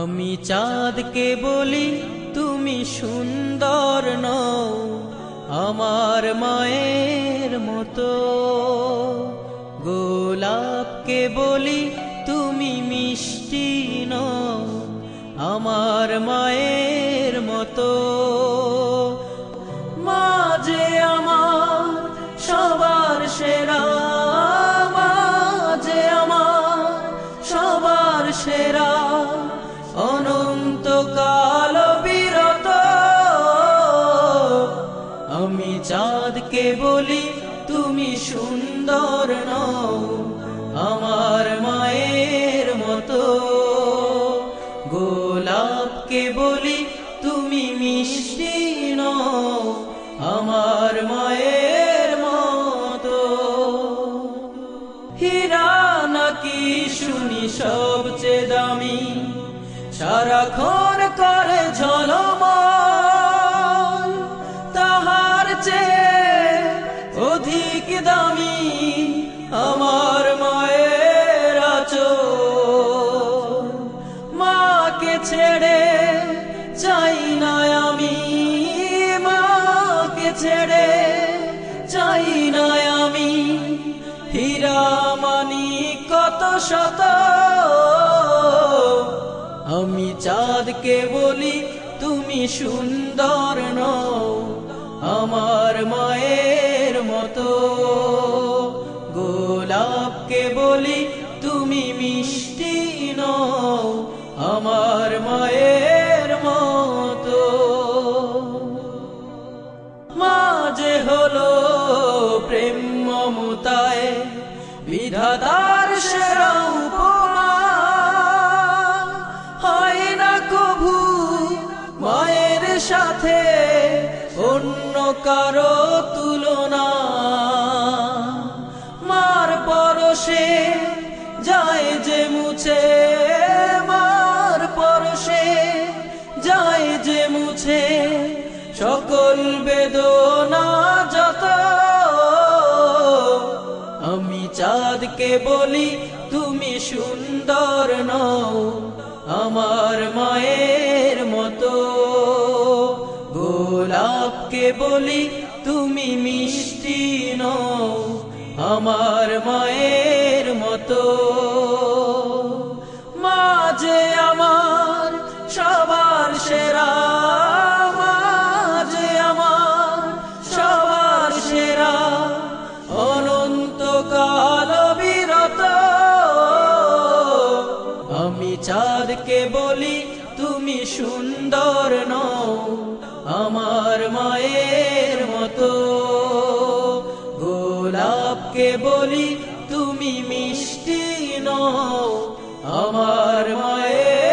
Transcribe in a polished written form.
আমি চাঁদকে বলি তুমি সুন্দর নও আমার মায়ের মতো, গোলাপকে বলি তুমি মিষ্টি নও আমার মায়ের মতো। মা যে আমার সবার সেরা, মা যে আমার সবার সেরা, অনন্তকাল বিরত। আমি চাঁদকে বলি তুমি সুন্দর নও আমার মায়ের মতো, গোলাপকে বলি তুমি মিষ্টি নও আমার মায়ের মতো। হীরা নাকি শুনি সবচেয়ে দামি, সারাক্ষণ করে ঝলমল, তাহার চেয়ে অধিক দামি আমার মায়ের আঁচল। মাকে ছেড়ে চাই না আমি, মাকে ছেড়ে চাই না আমি, হীরা মানি কত শত। আমি চাঁদকে বলি তুমি সুন্দর নও আমার মায়ের মতো, গোলাপকে বলি তুমি মিষ্টি নও আমার মায়ের মতো। মা যে হলো প্রেম মমতায় বিধাতার সেরা উপমা, হয় না কভু মায়ের সাথে অন্য কারো তুলনা। মার পরশে যায় যে মুছে, মার পরশে যায় যে মুছে সকল বেদনা যত। আমি চাঁদকে বলি তুমি সুন্দর নও আমার মায়ের মতো, গোলাপকে বলি তুমি মিষ্টি নও আমার মায়ের মতো। মা যে আমার সবার সেরা, মা যে আমার সবার সেরা, অনন্তকাল বিরত। আমি চাঁদকে বলি তুমি সুন্দর নও আমার মায়ের মতো, গোলাপকে বলি তুমি মিষ্টি নও আমার মায়ের